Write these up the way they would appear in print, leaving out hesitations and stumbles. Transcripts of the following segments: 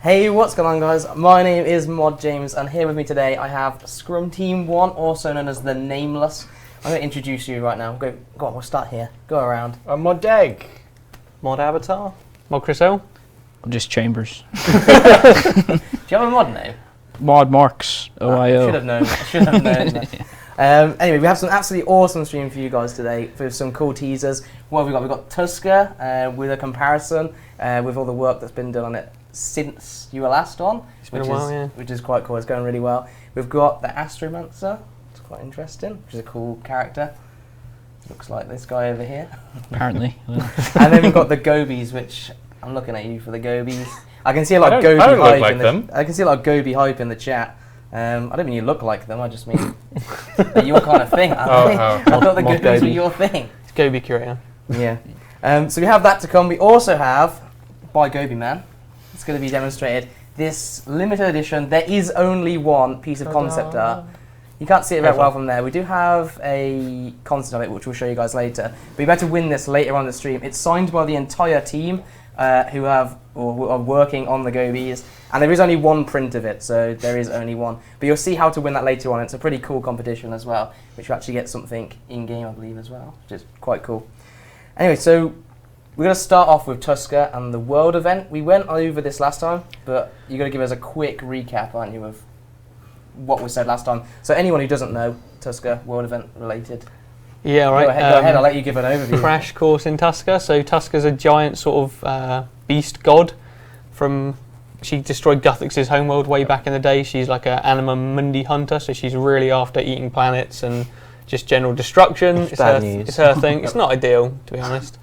Hey, what's going on, guys? My name is Mod James, and here with me today I have Scrum Team 1, also known as the Nameless. I'm going to introduce you right now. Go on, we'll start here. Go around. I'm Mod Deg. Mod Avatar. Mod Chris L. Or just Chambers. Do you have a mod name? Mod Marks. OIO. I should have known. Anyway, we have some absolutely awesome stream for you guys today with some cool teasers. What have we got? We've got Tuska with a comparison with all the work that's been done on it since you were last on. It's been a while, yeah. Which is quite cool. It's going really well. We've got the Astromancer. It's quite interesting, which is a cool character. Looks like this guy over here. Apparently. And then we've got the Gobies, which I'm looking at you for the Gobies. I can see a lot of Gobie I don't look hype like I can see a lot of Gobie hype in the chat. I don't mean you look like them. I just mean they're your kind of thing. I thought the Gobies were your thing. It's Gobie Curator. Yeah. So we have that to come. We also have, by Gobie Man, it's going to be demonstrated, this limited edition. There is only one piece of concept art. You can't see it very well from there. We do have a concept of it, which we'll show you guys later. But you better win this later on the stream. It's signed by the entire team who are working on the Gobies. And there is only one print of it, so there is only one. But you'll see how to win that later on. It's a pretty cool competition as well, which you actually get something in-game, I believe, as well, which is quite cool. Anyway, so we're going to start off with Tuska and the World Event. We went over this last time, but you're going to give us a quick recap, aren't you, of what was said last time. So anyone who doesn't know, Tuska, World Event related. Yeah, all right. Go ahead, I'll let you give an overview. Crash course in Tuska. So Tuska's a giant sort of beast god from... She destroyed Guthix's homeworld way back in the day. She's like an Anima Mundi hunter, so she's really after eating planets and just general destruction. It's her thing. It's not ideal, to be honest.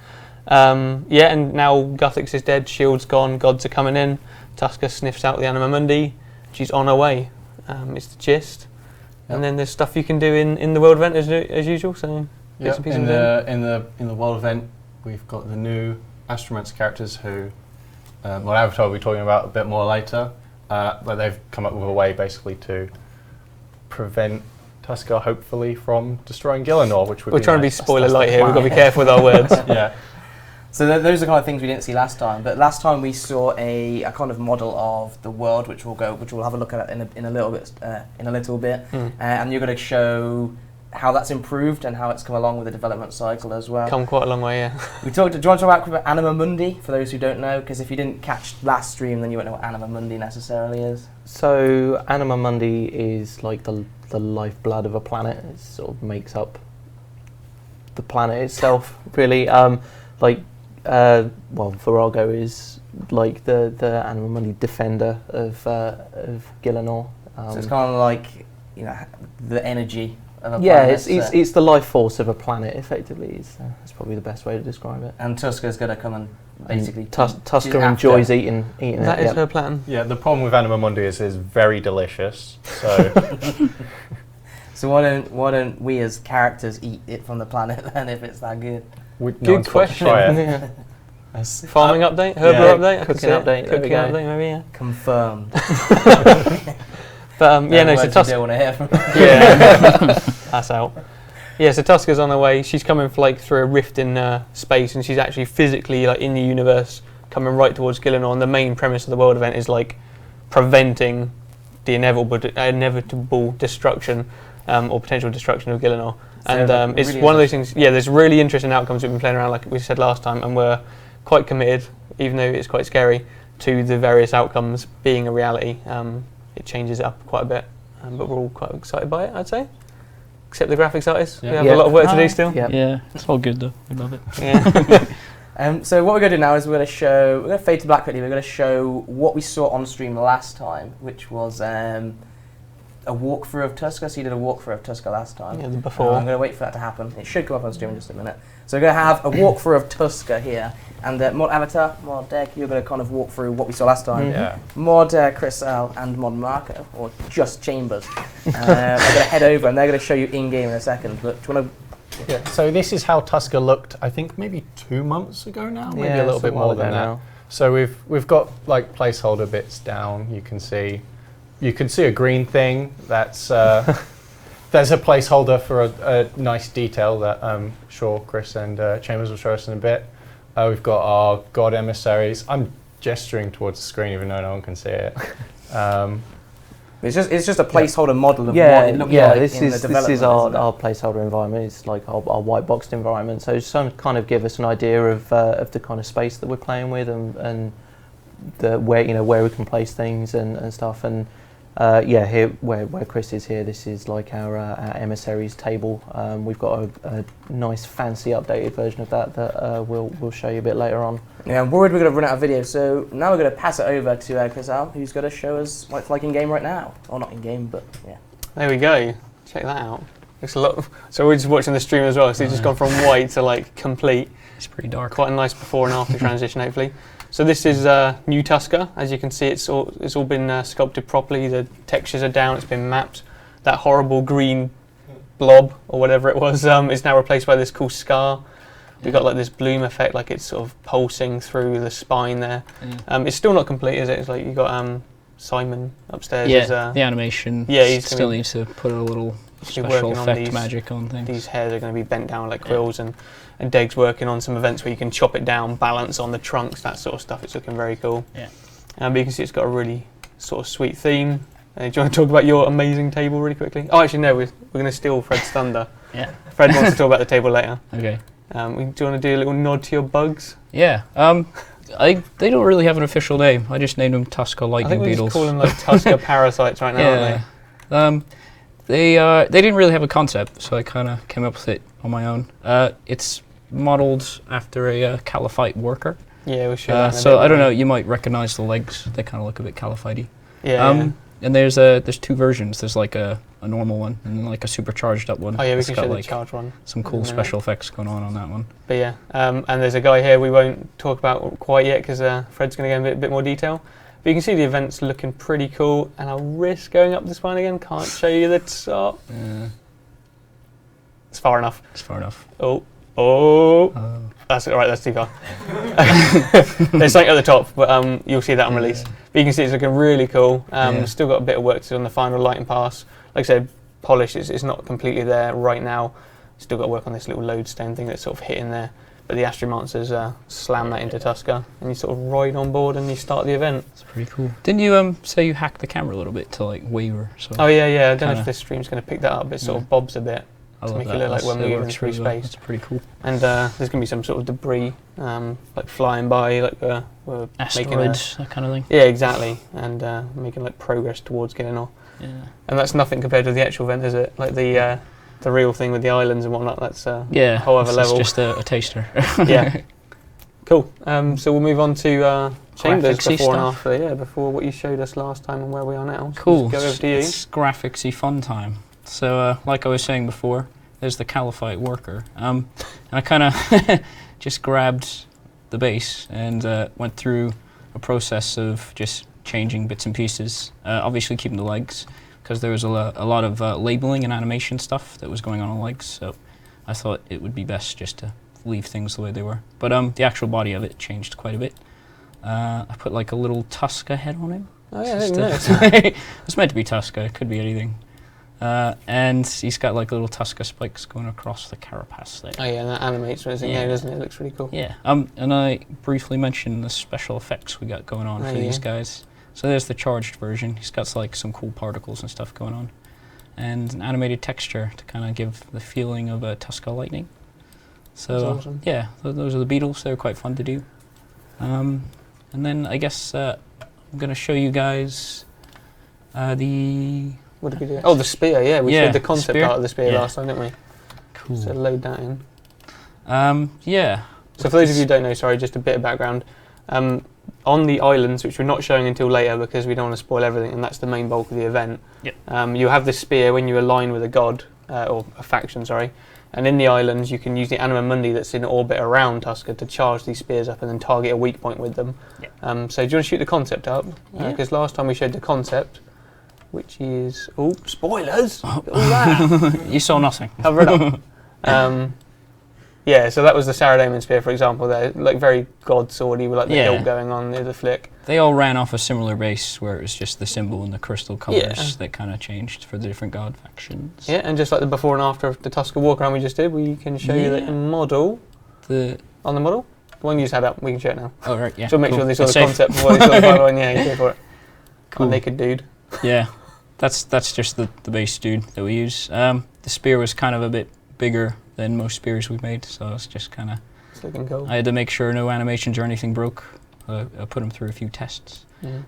Yeah, and now Guthix is dead, shield's gone, gods are coming in. Tuska sniffs out the Anima Mundi. She's on her way. It's the gist. Yep. And then there's stuff you can do in the World Event as usual. So yep. In the World Event, we've got the new Astromancer characters who Avatar we'll be talking about a bit more later. But they've come up with a way basically to prevent Tuska hopefully from destroying Gielinor, which would we're be trying nice. to be spoiler light here. We've got to be careful with our words. Yeah. So those are the kind of things we didn't see last time. But last time we saw a kind of model of the world, which we'll have a look at in a little bit. And you're going to show how that's improved and how it's come along with the development cycle as well. Come quite a long way, yeah. Do you want to talk about Anima Mundi for those who don't know? Because if you didn't catch last stream, then you won't know what Anima Mundi necessarily is. So Anima Mundi is like the lifeblood of a planet. It sort of makes up the planet itself, really. Virago is like the Anima Mundi defender of Gielinor. So it's kind of like the energy of a planet. Yeah, it's the life force of a planet. Effectively, that's probably the best way to describe it. And Tuska's going to come and basically. Tuska enjoys eating it. That is her plan. Yeah. The problem with Anima Mundi is it's very delicious. So. So why don't we as characters eat it from the planet then if it's that good? Good question. Yeah. Farming update, herbal update, cooking update. Cooking update, maybe, yeah. Confirmed. But so Tuska. Don't want to hear from. Yeah, that's out. Yeah, so Tuska's on her way. She's coming through a rift in space, and she's actually physically in the universe, coming right towards Gielinor. And the main premise of the World Event is preventing the inevitable destruction or potential destruction of Gielinor. And it's really one of those things. Yeah, there's really interesting outcomes we've been playing around, like we said last time, and we're quite committed, even though it's quite scary, to the various outcomes being a reality. It changes it up quite a bit, but we're all quite excited by it, I'd say. Except the graphics artists, we have a lot of work to do still. Yeah, it's all good though. We love it. Yeah. So what we're going to do now is we're going to fade to black quickly. We're going to show what we saw on stream last time, which was a walkthrough of Tuska. So you did a walkthrough of Tuska last time. Yeah, the before. I'm going to wait for that to happen. It should come up on stream in just a minute. So we're going to have a walkthrough of Tuska here. And Mod Avatar, Mod Deg, you're going to kind of walk through what we saw last time. Yeah. Mod Chris L and Mod Marco, or just Chambers, are going to head over and they're going to show you in-game in a second. But do you want to... Yeah, so this is how Tuska looked, I think maybe 2 months ago now, maybe a little bit more than that. Now. So we've got placeholder bits down. You can see a green thing. That's there's a placeholder for a nice detail that I'm sure Chris and Chambers will show us in a bit. We've got our god emissaries. I'm gesturing towards the screen even though no one can see it. It's just a placeholder model of what it looks like this in is the development. This is our placeholder environment. It's like our white boxed environment. So some kind of give us an idea of the kind of space that we're playing with and the where we can place things and stuff. And here where Chris is here, this is like our emissaries table. We've got a nice fancy updated version of that we'll show you a bit later on. Yeah, I'm worried we're going to run out of video, so now we're going to pass it over to Chris Al, who's going to show us what it's like in game right now. Or not in game, but yeah. There we go. Check that out. Looks a lot. So we're just watching the stream as well. So it's just gone from white to like complete. It's pretty dark. Quite a nice before and after transition, hopefully. So this is new Tuska. As you can see, it's all been sculpted properly. The textures are down. It's been mapped. That horrible green blob or whatever it was is now replaced by this cool scar. We've got like this bloom effect, like it's sort of pulsing through the spine there. It's still not complete, is it? It's like you got Simon upstairs. Yeah, the animation. Yeah, he's still needs to put a little special effect magic on things. These hairs are going to be bent down like quills, and Deg's working on some events where you can chop it down, balance on the trunks, that sort of stuff. It's looking very cool. Yeah. But you can see it's got a really sort of sweet theme. Do you want to talk about your amazing table really quickly? Oh, actually no, we're going to steal Fred's thunder. Yeah. Fred wants to talk about the table later. Okay. Do you want to do a little nod to your bugs? Yeah. They don't really have an official name. I just named them Tuska Lightning I think we Beetles. just call them like Tuska parasites right now, aren't they? They didn't really have a concept, so I kind of came up with it on my own. It's modeled after a caliphite worker. Yeah, we should. So I don't know. You might recognize the legs. They kind of look a bit caliphite-y. Yeah. And there's two versions. There's like a normal one and like a supercharged up one. Oh yeah, we it's can got show like the charge one. some cool special effects going on that one. But yeah, and there's a guy here we won't talk about quite yet because Fred's going to go in a bit more detail. But you can see the event's looking pretty cool, and I'll risk going up the spine again. Can't show you the top. It's far enough. It's far enough. Oh. That's all right. That's too far. There's something at the top, but you'll see that on release. But you can see it's looking really cool. Still got a bit of work to do on the final light and pass. Like I said, polish is not completely there right now. Still got to work on this little lodestone thing that's sort of hitting there. But the Astromancers slam that into Tuska, and you sort of ride on board and you start the event. It's pretty cool. Didn't you say you hacked the camera a little bit to like waver? So oh yeah. I don't know if this stream's going to pick that up. It sort of bobs a bit. I To make it look like we're moving through space. That's pretty cool. And there's going to be some sort of debris, like flying by, like we're asteroids, that kind of thing. Yeah, exactly. And making like progress towards getting off. Yeah. And that's nothing compared to the actual event, is it? Like the real thing with the islands and whatnot. That's a whole other level. It's just a taster. Yeah. Cool. So we'll move on to chambers Graphicsy before and stuff. after. Yeah, before what you showed us last time and where we are now. So Cool. Go over to you. It's graphicsy fun time. So, like I was saying before, there's the caliphite worker. And I kind of just grabbed the base and went through a process of just changing bits and pieces. Obviously keeping the legs, because there was a lot of labeling and animation stuff that was going on the legs. So I thought it would be best just to leave things the way they were. But the actual body of it changed quite a bit. I put like a little Tuska head on him. Oh yeah, I didn't know. It's meant to be Tuska. It could be anything. And he's got like little Tuska spikes going across the carapace there. Oh yeah, and that animates when it's in game, doesn't it? It looks really cool. Yeah. And I briefly mentioned the special effects we got going on for these guys. So there's the charged version. He's got like some cool particles and stuff going on, and an animated texture to kind of give the feeling of a Tuska lightning. So that's awesome. yeah, those are the beetles. They're quite fun to do. And then I guess I'm gonna show you guys the. What did we do? Oh, the spear, yeah. We showed the concept art of the spear Yeah. last time, didn't we? Cool. So load that in. Yeah. So for those of you who don't know, sorry, just a bit of background. On the islands, which we're not showing until later because we don't want to spoil everything, and that's the main bulk of the event, you have this spear when you align with a god, or a faction, sorry. And in the islands, you can use the Anima Mundi that's in orbit around Tuska to charge these spears up and then target a weak point with them. So do you want to shoot the concept up? Because last time we showed the concept, which is spoilers. All that. You saw nothing. Cover it up. Yeah, so that was the Saradomin spear, for example. There, like very god swordy with like the hilt going on near the flick. They all ran off a similar base where it was just the symbol and the crystal colours that kind of changed for the different god factions. Yeah, and just like the before and after of the Tuska walk around we just did, we can show you the model. On the model. The one you just had up, we can show it now. Oh, right, yeah. So make cool. sure they saw the Safe. concept before they saw the final one. Yeah, you go for it. Cool. Naked dude. Yeah, that's just the base dude that we use. The spear was kind of a bit bigger than most spears we've made, so it's just kind of... It's looking cool. I had to make sure no animations or anything broke. I put him through a few tests.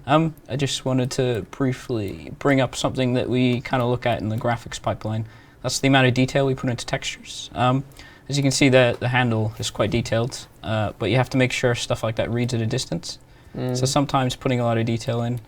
I just wanted to briefly bring up something that we kind of look at in the graphics pipeline. That's the amount of detail we put into textures. As you can see, the handle is quite detailed, but you have to make sure stuff like that reads at a distance. So sometimes putting a lot of detail in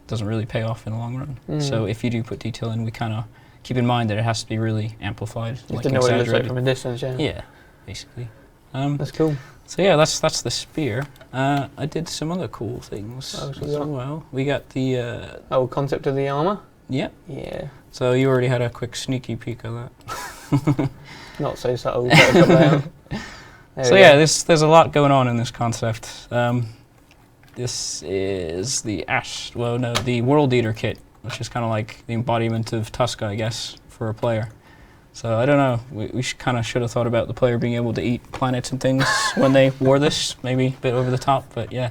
doesn't really pay off in the long run. So if you do put detail in, we kind of keep in mind that it has to be really amplified. You have to know what it looks like from a distance, yeah. Yeah, basically. That's cool. So yeah, that's the spear. I did some other cool things as well. We got the... concept of the armor? Yeah. Yeah. So you already had a quick sneaky peek of that. Not so subtle. So yeah, there's a lot going on in this concept. This is the the World Eater kit, which is kind of like the embodiment of Tuska, I guess, for a player. So I don't know, we should have thought about the player being able to eat planets and things when they wore this, maybe a bit over the top, but yeah.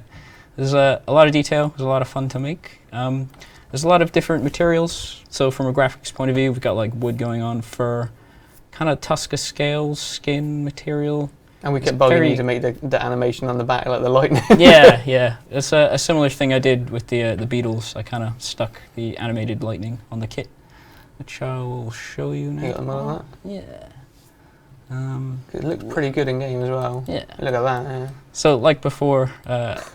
There's a lot of detail, there's a lot of fun to make. There's a lot of different materials, so from a graphics point of view, we've got like wood going on, fur, kind of Tuska scales, skin material. And we kept bugging you to make the animation on the back, like the lightning. yeah. It's a similar thing I did with the beetles. I kind of stuck the animated lightning on the kit, which I will show you now. You got them on that? Yeah. It looked pretty good in game as well. Yeah. Look at that, yeah. So like before,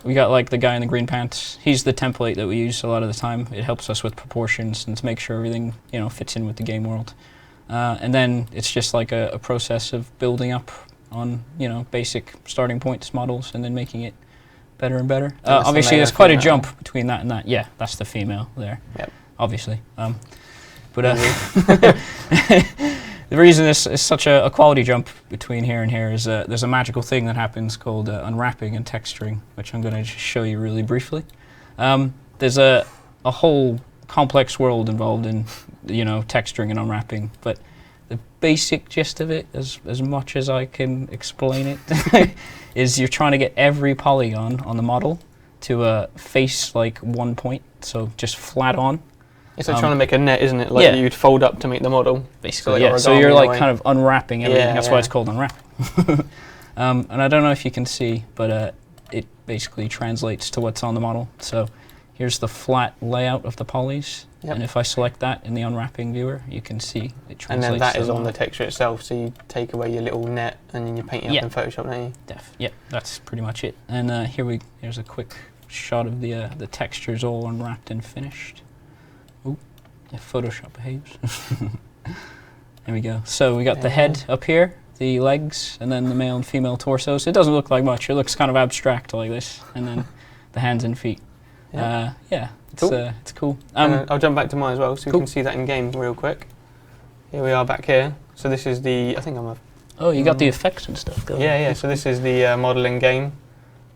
we got like the guy in the green pants. He's the template that we use a lot of the time. It helps us with proportions and to make sure everything fits in with the game world. And then it's just like a process of building up on basic starting points models and then making it better and better. Obviously there's quite a jump between that and that. Yeah, that's the female there. Yep. Obviously. But the reason there's such a quality jump between here and here is there's a magical thing that happens called unwrapping and texturing, which I'm going to just show you really briefly. There's a whole complex world involved in texturing and unwrapping, but the basic gist of it, as much as I can explain it, is you're trying to get every polygon on the model to face like one point, so just flat on. It's like trying to make a net, isn't it? Like you'd fold up to make the model. Basically, yeah. So you're like kind of unwrapping everything. That's why it's called unwrapping. And I don't know if you can see, but it basically translates to what's on the model. So here's the flat layout of the polys. And if I select that in the unwrapping viewer, you can see it translates. And then that is on the texture itself, so you take away your little net and then you paint it up in Photoshop, don't you? Yeah, that's pretty much it. And here's a quick shot of the textures all unwrapped and finished. Ooh, yeah, Photoshop behaves. There we go. So we got the head up here, the legs, and then the male and female torsos. It doesn't look like much. It looks kind of abstract like this, and then the hands and feet. It's cool. I'll jump back to mine as well, so you can see that in game real quick. Here we are back here. So this is the, I think I'm a... Oh, you got the effects and stuff going. Yeah. So this is the model in game.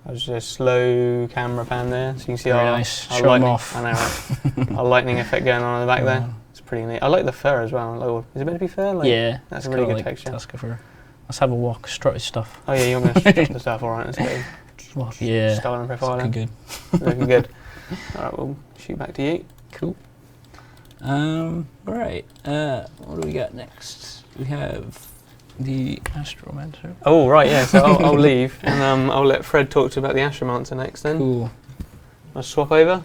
There's a slow camera pan there, so you can see our lightning. Off. I know, right? Our lightning effect going on in the back there. It's pretty neat. I like the fur as well. Like, is it meant to be fur? Like, that's a really good texture. Tuska fur. Let's have a walk. Strut his stuff. Oh yeah, you want me to strut the stuff? All right, let's go. Yeah. Styling profile. Looking good. Looking good. All right, we'll shoot back to you. Cool. Right. What do we got next? We have the Astromancer. Oh right, yeah. So I'll leave and I'll let Fred talk to you about the Astromancer next. Then. Cool. I'll swap over.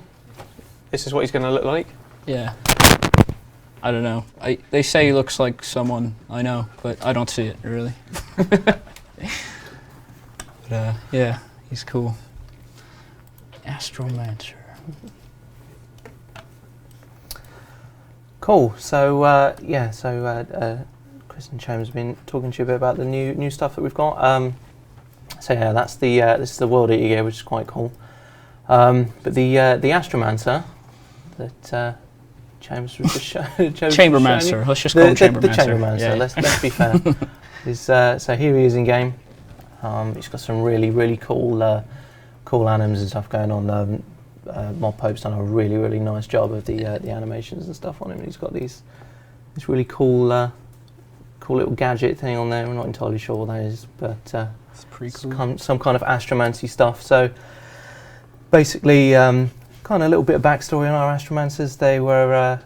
This is what he's going to look like. Yeah. I don't know. They say he looks like someone I know, but I don't see it really. But yeah, he's cool. Astromancer. Cool. So Chris and James have been talking to you a bit about the new stuff that we've got. So yeah, that's this is the World Eater gear, which is quite cool. But the Astromancer that James was just showing. Chambermancer. Let's just call him Chambermancer. The Chambermancer. Yeah. Let's be fair. So here he is in game. He's got some really cool animals and stuff going on. Mod Pope's done a really nice job of the animations and stuff on him. And he's got these really cool cool little gadget thing on there. We're not entirely sure what that is, but It's pretty cool. some kind of astromancy stuff. So basically, kind of a little bit of backstory on our astromancers. They were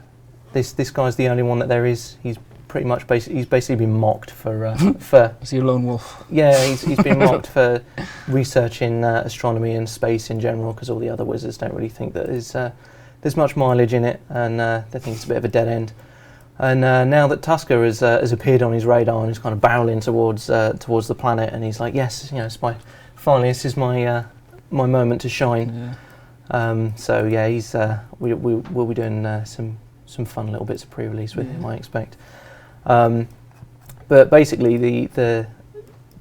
this guy's the only one that there is. He's pretty much he's basically been mocked for Is he a lone wolf? yeah, he's been mocked for researching astronomy and space in general, because all the other wizards don't really think that there's much mileage in it, and they think it's a bit of a dead end. And now that Tuska has appeared on his radar and is kind of barreling towards the planet, and he's like, yes, it's finally this is my moment to shine. Yeah. So yeah, he's we'll be doing some fun little bits of pre-release with him, I expect. But basically, the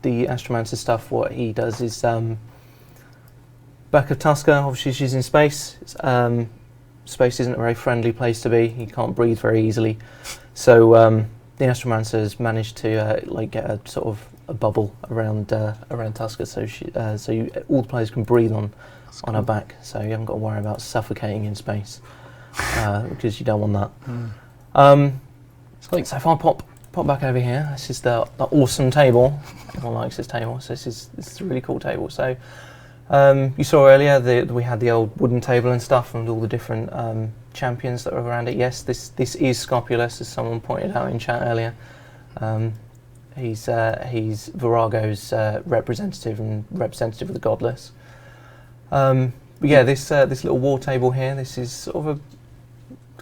Astromancer stuff, what he does is back of Tuska. Obviously, she's in space. Space isn't a very friendly place to be. You can't breathe very easily. So the Astromancer has managed to get a sort of a bubble around Tuska, so all the players can breathe on her back. So you haven't got to worry about suffocating in space, because you don't want that. So if I pop back over here, this is the awesome table. Everyone likes this table, so this is a really cool table. So you saw earlier that we had the old wooden table and stuff, and all the different champions that were around it. Yes, this is Scopulus, as someone pointed out in chat earlier. He's Virago's representative of the godless. But yeah, this little war table here. This is sort of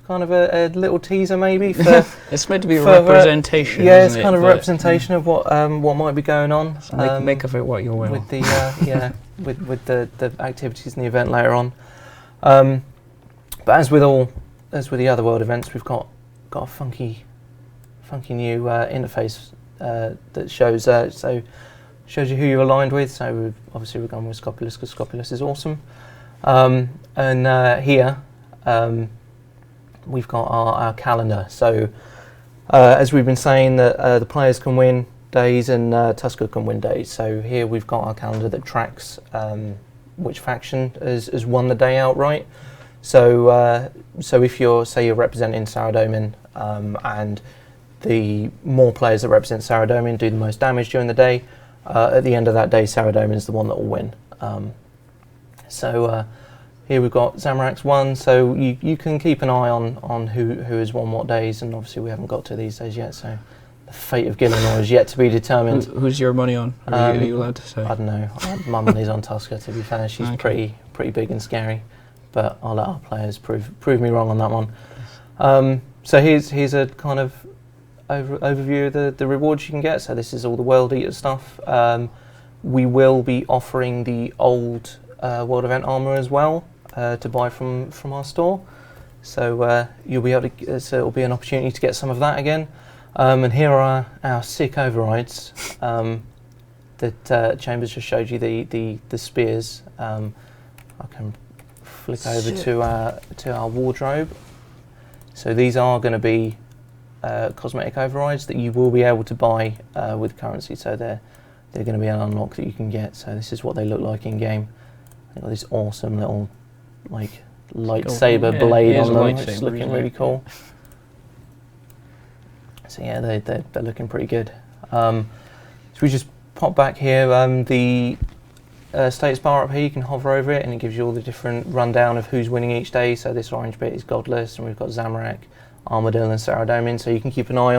kind of a little teaser maybe for it's meant to be a representation. Yeah, it's kind of a representation of what might be going on. So make of it what you will. With the with the activities in the event later on. But as with the other world events, we've got a funky new interface that shows you who you're aligned with. So we've gone with Scopulus because Scopulus is awesome. And here we've got our calendar. So as we've been saying, that the players can win days and Tuska can win days. So here we've got our calendar that tracks which faction has won the day outright. So if you're representing Saradomin, and the more players that represent Saradomin do the most damage during the day, at the end of that day Saradomin is the one that will win. Here we've got Zamorak's won, so you can keep an eye on who has won what days, and obviously we haven't got to these days yet, so the fate of Gillinor is yet to be determined. Who's your money on? Are you allowed to say? I don't know. My money's on Tuska, to be fair. She's pretty big and scary, but I'll let our players prove me wrong on that one. So here's a kind of overview of the rewards you can get. So this is all the World Eater stuff. We will be offering the old World Event armor as well to buy from our store. So you'll be able to. So it'll be an opportunity to get some of that again. And here are our sick overrides that Chambers just showed you. The spears. I can flick over to our wardrobe. So these are going to be cosmetic overrides that you will be able to buy with currency. So they're going to be an unlock that you can get. So this is what they look like in game. They've got this awesome little lightsaber blade on them. It's looking really cool. So yeah, they're looking pretty good. So we just pop back here. The status bar up here, you can hover over it and it gives you all the different rundown of who's winning each day. So this orange bit is Godless, and we've got Zamorak, Armadillo and Saradomin. So you can keep an eye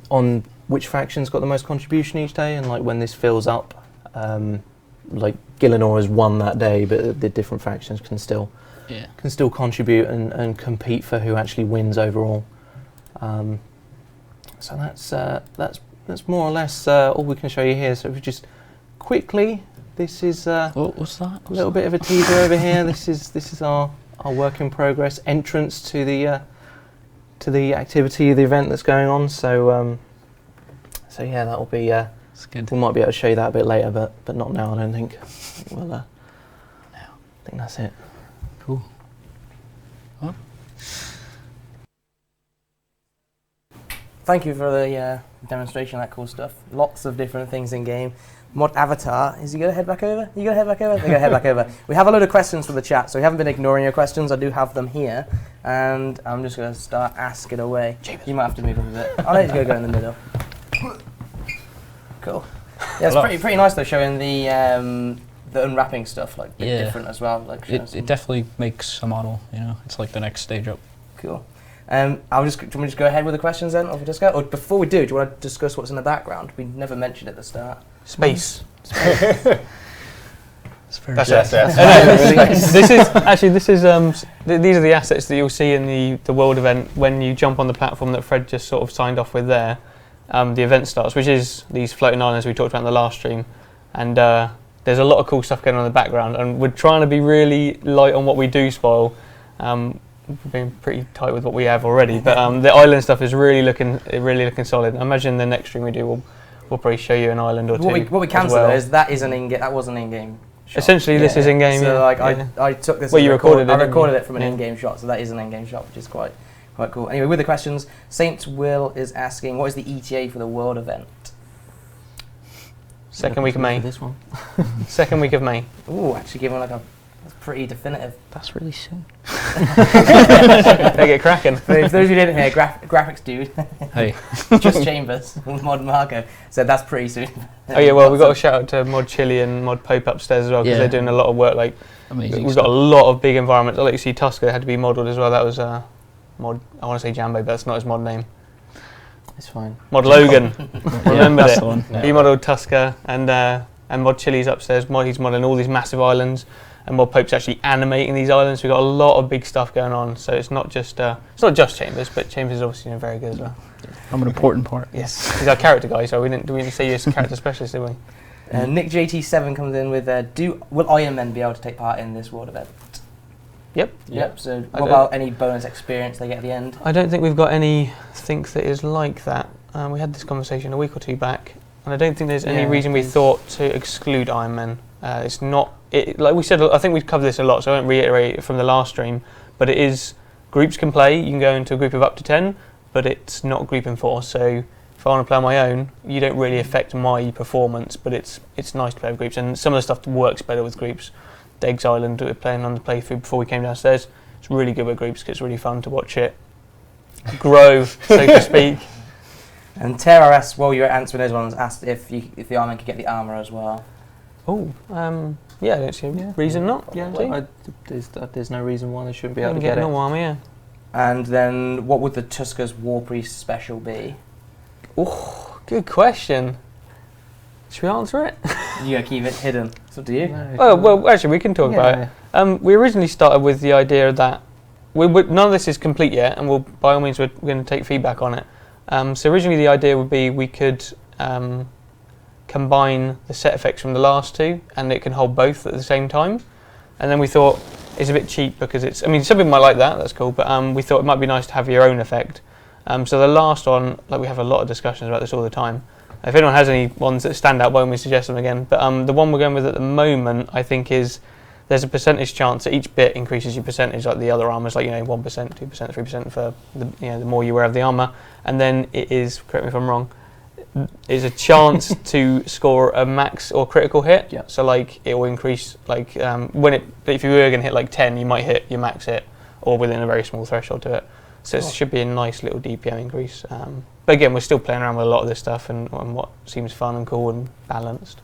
on which faction's got the most contribution each day, and like when this fills up, like Gillinor has won that day, but the different factions can still contribute and compete for who actually wins overall. So that's more or less all we can show you here. So if we just quickly, this is what's that? A little bit of a teaser over here. This is our work in progress entrance to the activity of the event that's going on. So yeah, that'll be. We might be able to show you that a bit later, but not now. I don't think. Well, I think that's it. Cool. What? thank you for the demonstration of that cool stuff. Lots of different things in game. Mod avatar, is he going to head back over? You going to head back over? They're going to head back over. We have a load of questions from the chat, so we haven't been ignoring your questions. I do have them here, and I'm just going to start asking away. You might have to move up a bit. I'll let you go in the middle. Cool. Yeah, it's pretty nice though, showing the unwrapping stuff, like different as well. Like it definitely makes a model. You know, it's like the next stage up. Cool. Do you want me to just go ahead with the questions then, or Tuska? Or before we do you want to discuss what's in the background? We never mentioned at the start. Space. That's yes. These are the assets that you'll see in the world event when you jump on the platform that Fred just sort of signed off with there. The event starts, which is these floating islands we talked about in the last stream, and there's a lot of cool stuff going on in the background, and we're trying to be really light on what we do spoil. We've been pretty tight with what we have already, but the island stuff is really looking solid. I imagine the next stream we do, we'll probably show you an island or two. What we can say though is that was an in-game shot. Essentially, this is in-game. So I took this. Well, you recorded it. I recorded it from an in-game shot, so that is an in-game shot, which is quite cool. Anyway, with the questions, Saint Will is asking, what is the ETA for the world event? Second week of May. This one. Second week of May. Ooh, actually giving that's pretty definitive. That's really soon. They get cracking. For those who didn't hear, graphics dude, Hey. Just Chambers, Mod Marco, said that's pretty soon. Oh yeah, well we've got a shout out to Mod Chili and Mod Pope upstairs as well, because they're doing a lot of work. Like Amazing we've stuff. got a lot of big environments. I'll let you see Tuska had to be modelled as well. That was Mod. I want to say Jambo, but that's not his mod name. It's fine. Mod Logan. Remember that's it. the one. Yeah. He modelled Tuska and Mod Chili's upstairs. He's modelling all these massive islands, and Mod Pope's actually animating these islands. We've got a lot of big stuff going on. So it's not just Chambers, but Chambers is obviously very good as well. I'm an important part. Yes, he's our character guy. So we didn't say you as a character specialist, did we? Nick JT7 comes in with, will Iron Men be able to take part in this world event? Yep. So what about any bonus experience they get at the end? I don't think we've got anything that is like that. We had this conversation a week or two back, and I don't think there's any reason we thought to exclude Iron Men. It's not, like we said, I think we've covered this a lot, so I won't reiterate it from the last stream, but it is, groups can play, you can go into a group of up to 10, but it's not group enforced, so if I want to play on my own, you don't really affect my performance, but it's nice to play with groups, and some of the stuff works better with groups. Deggs Island, we were playing on the playthrough before we came downstairs. It's really good with groups because it's really fun to watch it grow, so to speak. And TerRS, while you were answering those ones, asked if the Iron Man could get the armour as well. Oh, yeah, I don't see a reason not. Yeah, There's no reason why they shouldn't be you able can to get it. normal armor, yeah. And then what would the Tuska's War Priest special be? Oh, good question. Should we answer it? You gotta keep it hidden. It's up to you. No, Oh, well, actually, we can talk about it. We originally started with the idea that none of this is complete yet, and by all means, we're going to take feedback on it. So originally, the idea would be we could combine the set effects from the last two, and it can hold both at the same time. And then we thought it's a bit cheap because some people might like that, that's cool, but we thought it might be nice to have your own effect. So the last one, like we have a lot of discussions about this all the time. If anyone has any ones that stand out, why don't we suggest them again? But the one we're going with at the moment, I think, is there's a percentage chance that each bit increases your percentage, like the other armors, like 1%, 2%, 3% for the more you wear of the armor. And then it is, correct me if I'm wrong, is a chance to score a max or critical hit. Yeah. So like it will increase, like if you were going to hit like 10, you might hit your max hit, or within a very small threshold to it. So it should be a nice little DPM increase. But again, we're still playing around with a lot of this stuff and what seems fun and cool and balanced.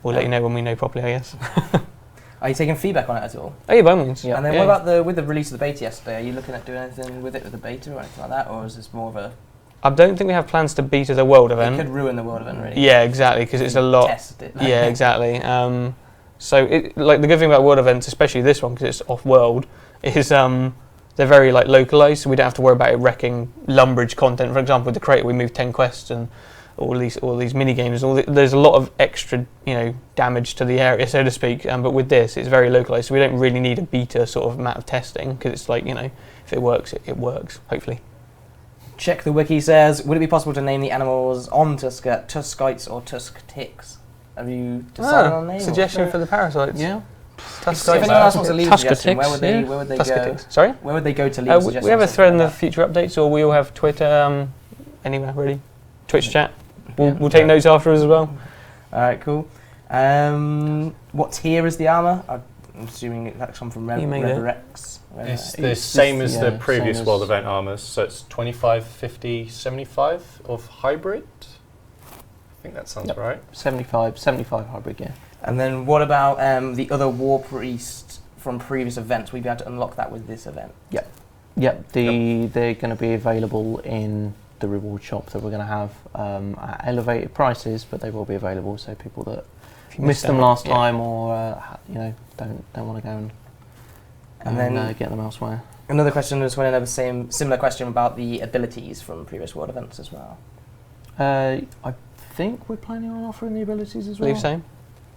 We'll let you know when we know properly, I guess. Are you taking feedback on it at all? Oh yeah, by all means. And then what about with the release of the beta yesterday? Are you looking at doing anything with it with the beta or anything like that, or is this more of a? I don't think we have plans to beta the world event. It could ruin the world event, really. Yeah, exactly, because it's a lot. Test it. Yeah, exactly. So like the good thing about world events, especially this one because it's off-world, is they're very like localized, so we don't have to worry about it wrecking Lumbridge content. For example, with the creator, we moved 10 quests and all these mini games. There's a lot of extra, damage to the area, so to speak. But with this, it's very localized, so we don't really need a beta sort of amount of testing because it's like if it works, it works. Hopefully. Check the wiki says, would it be possible to name the animals on Tuska Tuskites or Tusk Ticks? Have you decided on a name? Suggestion for the parasites. Yeah. If anyone else wants to leave a Tuska suggestion, Ticks, where would they Tuska go? Ticks. Sorry? Where would they go to leave a suggestion? We have a thread in the future updates, or we'll have Twitter. anywhere really. Twitch chat. We'll take notes afterwards as well. All right, cool. What tier is the armor? I'm assuming that's come from Rex. It's the same as the previous same World as Event armors, so it's 25, 50, 75 of hybrid. I think that sounds right. 75 hybrid, yeah. And then what about the other War Priest from previous events? We'll be able to unlock that with this event. Yep. They're going to be available in the reward shop that we're going to have at elevated prices, but they will be available. So people that missed them last time or don't want to go and then get them elsewhere. Another question is when another similar question about the abilities from previous World Events as well. I think we're planning on offering the abilities as well. Believe same.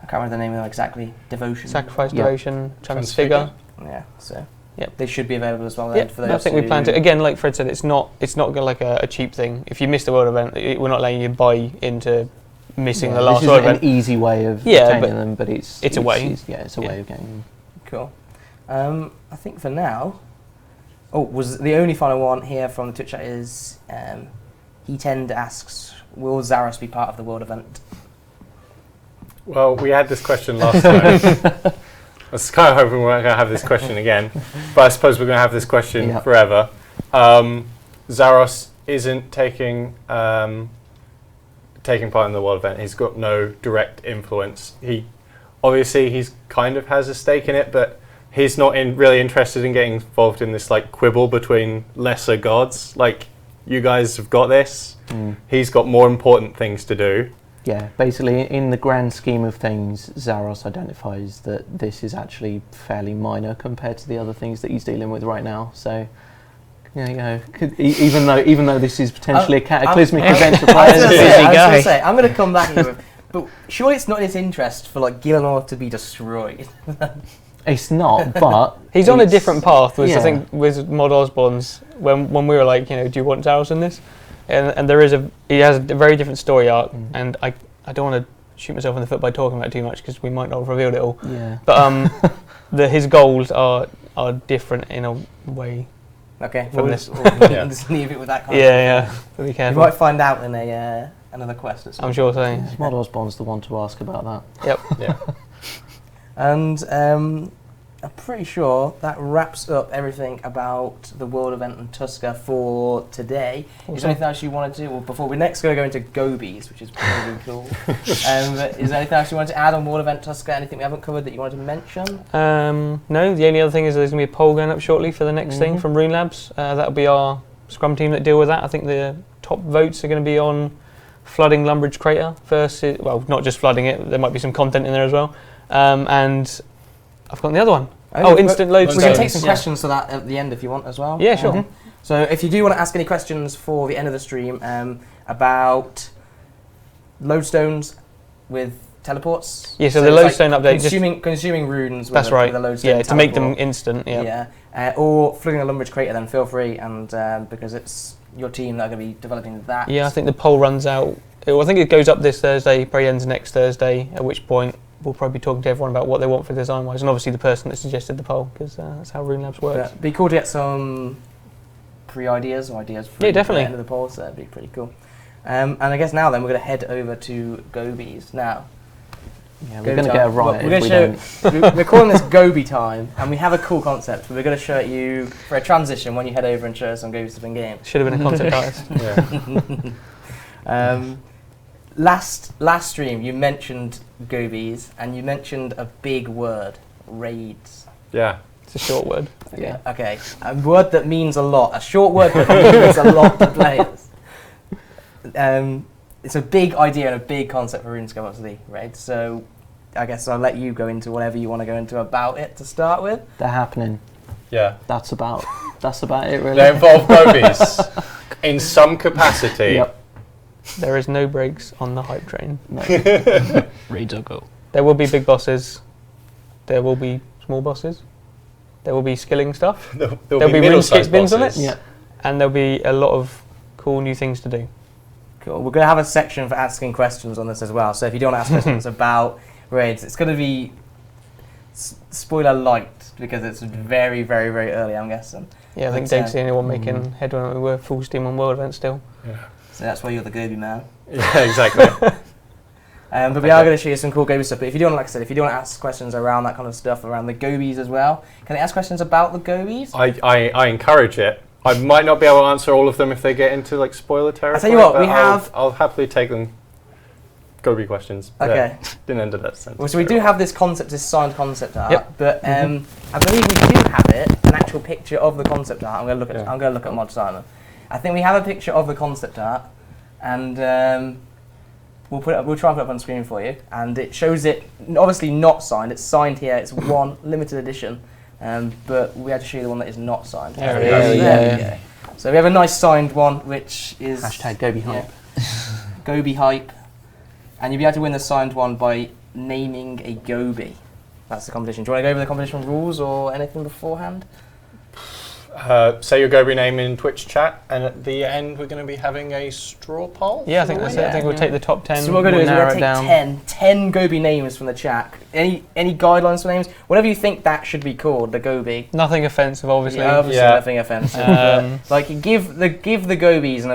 I can't remember the name of them exactly. Devotion. Sacrifice, devotion, transfigure. Yeah, so Yep. they should be available as well. Then for those I think we plan to. Again, like Fred said, it's not like a cheap thing. If you missed the World Event, we're not letting you buy into missing the last World Event. An easy way of obtaining them, but it's a way. It's a way of getting them. Cool. I think for now. Was the only final one here from the Twitch chat is E10 asks, will Zaros be part of the World Event? Well, we had this question last time. I was kind of hoping we weren't going to have this question again, but I suppose we're going to have this question forever. Zaros isn't taking part in the World Event. He's got no direct influence. He's kind of has a stake in it, but he's not really interested in getting involved in this like quibble between lesser gods. Like, you guys have got this. He's got more important things to do. Yeah, basically, in the grand scheme of things, Zaros identifies that this is actually fairly minor compared to the other things that he's dealing with right now. So, even though this is potentially a cataclysmic event for players, I'm going to come back here, but surely it's not in his interest for like Gillenor to be destroyed. It's not, but he's on a different path. I think with Mod Osborne's when we were like, do you want Zaros in this? And he has a very different story arc, and I don't want to shoot myself in the foot by talking about it too much because we might not have revealed it all. Yeah. But his goals are different in a way. Okay. From we'll this. Just leave it with that kind of Yeah. Be careful. You might find out in another quest. I'm sure so. Mod Osborne's the one to ask about that. Yep. Yeah. And I'm pretty sure that wraps up everything about the World Event and Tuska for today. Awesome. Is there anything else you want to do? Well, before we're next going to go into Gobies, which is pretty cool. Is there anything else you want to add on World Event Tuska? Anything we haven't covered that you wanted to mention? No, the only other thing is there's going to be a poll going up shortly for the next thing from Rune Labs. That'll be our Scrum team that deal with that. I think the top votes are going to be on flooding Lumbridge Crater versus, well, not just flooding it, there might be some content in there as well. And I've forgotten the other one. Instant load. We can take some questions for that at the end if you want as well. Yeah, sure. So if you do want to ask any questions for the end of the stream about lodestones with teleports. Yeah, so the lodestone update. Consuming runes That's with right. The lodestone to make them instant. Yeah. Or flooding a Lumbridge Crater, then feel free, and because it's your team that are going to be developing that. Yeah, I think the poll runs out. I think it goes up this Thursday, probably ends next Thursday, at which point we'll probably be talking to everyone about what they want for design-wise, and obviously the person that suggested the poll, because that's how Rune Labs works. Yeah, it'd be cool to get some pre-ideas or ideas for definitely. the end of the poll, so that'd be pretty cool. And I guess now then we're going to head over to Gobies. Now, we're going to get a riot if we don't. We're calling this Gobie time, and we have a cool concept, but we're going to show it you for a transition when you head over and show us some Gobies to win game. Should have been a concept artist. Yeah. Last stream, you mentioned Gobies, and you mentioned a big word, raids. Yeah. It's a short word. Yeah. Okay. A word that means a lot. A short word that means a lot to players. It's a big idea and a big concept for RuneScape, obviously, right? So I guess I'll let you go into whatever you want to go into about it to start with. They're happening. Yeah. That's about it, really. They involve Gobies in some capacity. Yep. There is no brakes on the hype train. No. Raids will go. There will be big bosses. There will be small bosses. There will be skilling stuff. There'll be RuneScape spins on it. Yeah. And there'll be a lot of cool new things to do. Cool. We're going to have a section for asking questions on this as well. So if you don't ask questions about raids, it's going to be spoiler light because it's very, very, very early, I'm guessing. Yeah, I think Dave's the only one making headway. We were full steam on World Event still. Yeah. So that's why you're the Goebie man. Yeah, exactly. But we are going to show you some cool Goebie stuff. But if you do want, like I said, if you do want to ask questions around that kind of stuff, around the Goebies as well, can they ask questions about the Goebies? I encourage it. I might not be able to answer all of them if they get into like spoiler territory. I'll tell you what, we have... I'll happily take them. Goebie questions. Okay. Didn't end of that sentence. Well, so we do have this concept, this signed concept art, Yep. but I believe we do have it, an actual picture of the concept art. I'm going to look at. I'm going to look at Mod Simon. I think we have a picture of the concept art, and we'll put it. We'll try and put it up on screen for you, and it shows it. Obviously not signed. It's signed here. It's one limited edition, but we had to show you the one that is not signed. There we go. So we have a nice signed one, which is #Goebie hype. Goebie hype. And you'll be able to win the signed one by naming a Goebie. That's the competition. Do you want to go over the competition rules or anything beforehand? Say your Goebie name in Twitch chat, and at the end we're going to be having a straw poll. Yeah, I think that's it. I think we'll take the top 10. So what we're going to do is we're narrow going it to take 10 Goebie names from the chat. Any guidelines for names? Whatever you think that should be called, the Goebie. Nothing offensive, obviously. Yeah, obviously nothing offensive. Like give the Goebies an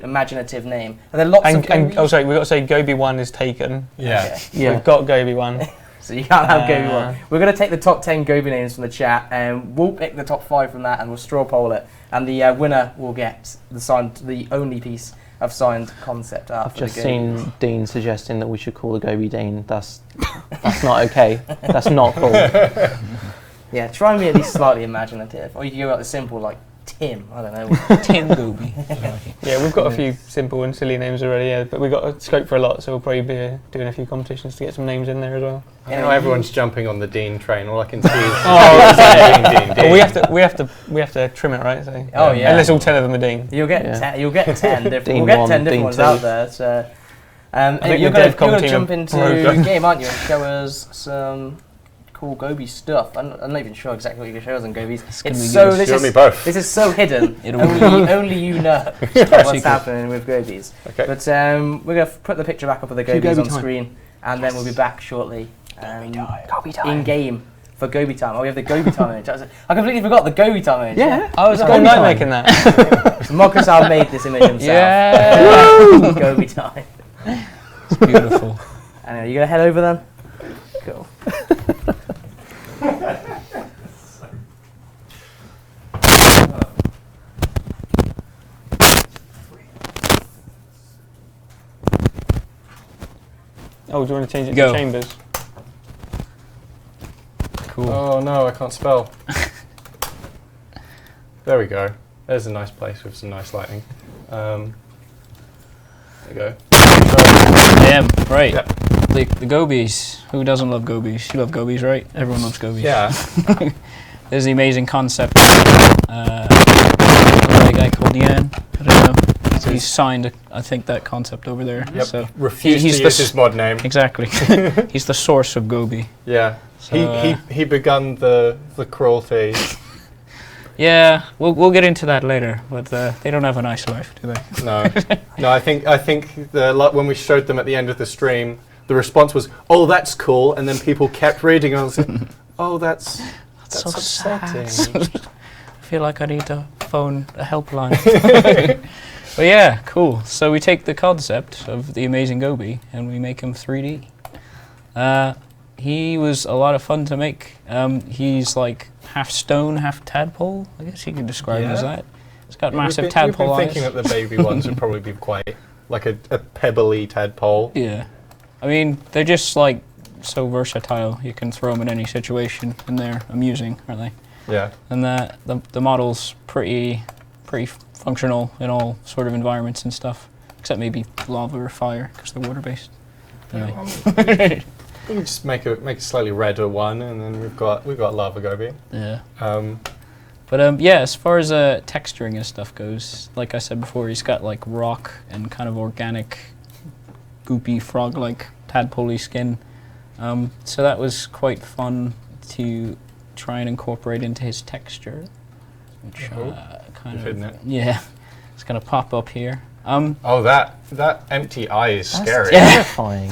imaginative name. And there are lots of Goebies. Oh, sorry, we've got to say Goebie 1 is taken. Yeah. Okay. Yeah. We've got Goebie 1. So you can't have Goebie 1. We're going to take the top 10 Goebie names from the chat, and we'll pick the top 5 from that, and we'll straw poll it. And the winner will get the only piece of signed concept art. I've just seen Dean suggesting that we should call the Goebie Dean. That's not okay. That's not cool. Yeah, try and be at least slightly imaginative. Or you can go like the simple, like Tim. I don't know. Tim Goebie. Yeah, we've got a few simple and silly names already, but we've got a scope for a lot, so we'll probably be doing a few competitions to get some names in there as well. I know everyone's jumping on the Dean train. All I can see is Dean. Well, we have to trim it, right? So, Oh, yeah. Unless all 10 of them are Dean. You'll get 10 different. Dean We'll get 1, 10 different Dean ones 2. out there. So, think you're the going DevCom to team jump are into broken. the game, aren't you? And show us some cool Goebie stuff. I'm not even sure exactly what you're going to show us on Goebies. This is so hidden. only you know what's happening with Goebies. Okay. But we're going to put the picture back up of the Goebies on screen, and then we'll be back shortly in game for Goebie time. Oh, we have the Goebie time image. I completely forgot the Goebie time image. Yeah. I was all night making that. So Marcus Al made this image himself. Yeah. Goebie time. It's beautiful. Anyway, you gonna head over then? Cool. Oh, do you want to change it Go. to Chambers? Cool. Oh no, I can't spell. There we go. There's a nice place with some nice lighting. There you go. Right. Yep. The Goebies. Who doesn't love Goebies? You love Goebies, right? Everyone loves Goebies. Yeah. There's the amazing concept. A guy called Yan. I don't know. He's signed, I think, that concept over there. Yep. So Refused to use his mod name. exactly. He's the source of Goebie. Yeah. So, He begun the cruelty. yeah, we'll get into that later. But they don't have a nice life, do they? No. I think when we showed them at the end of the stream, the response was, "Oh, that's cool," and then people kept reading, and I was like, "Oh, that's so upsetting." sad. I feel like I need to phone a helpline. But yeah, cool. So we take the concept of the amazing Goebie and we make him 3D. He was a lot of fun to make. He's like half stone, half tadpole. I guess you could describe him as that. He's got massive tadpole We've been eyes. thinking that the baby ones would probably be quite like a pebbly tadpole. Yeah. I mean, they're just like so versatile. You can throw them in any situation and they're amusing, aren't they? Yeah. And the model's pretty functional in all sort of environments and stuff, except maybe lava or fire because they're water-based. Anyway. We can just make a slightly redder one, and then we've got lava Goebie. Yeah. But Yeah, as far as texturing and stuff goes, like I said before, he's got like rock and kind of organic, goopy frog-like tadpole-y skin. So that was quite fun to try and incorporate into his texture, which kind of hidden it. Yeah, it's gonna pop up here. Oh, that empty eye is scary. Terrifying.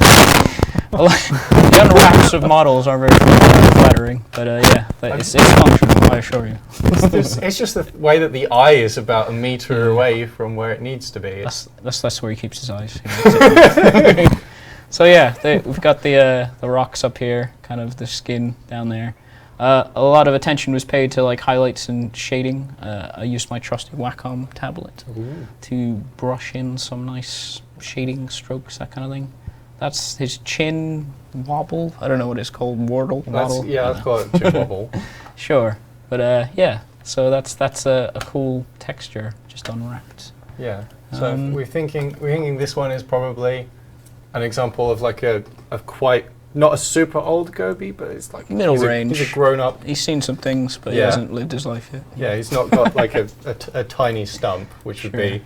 The unwraps of models are very flattering, but yeah, but it's functional, I assure you. It's just the way that the eye is about a meter away from where it needs to be. That's where he keeps his eyes. So yeah, we've got the rocks up here, kind of the skin down there. A lot of attention was paid to like highlights and shading. I used my trusty Wacom tablet to brush in some nice shading strokes, that kind of thing. That's his chin wobble. I don't know what it's called, waddle. Let's call it chin wobble. Sure, but yeah. So that's a cool texture just unwrapped. Yeah. So we're thinking this one is probably an example of like a quite not a super old Goebie, but it's like middle range. He's a grown up. He's seen some things, but he hasn't lived his life yet. Yeah, he's not got like a tiny stump, which would be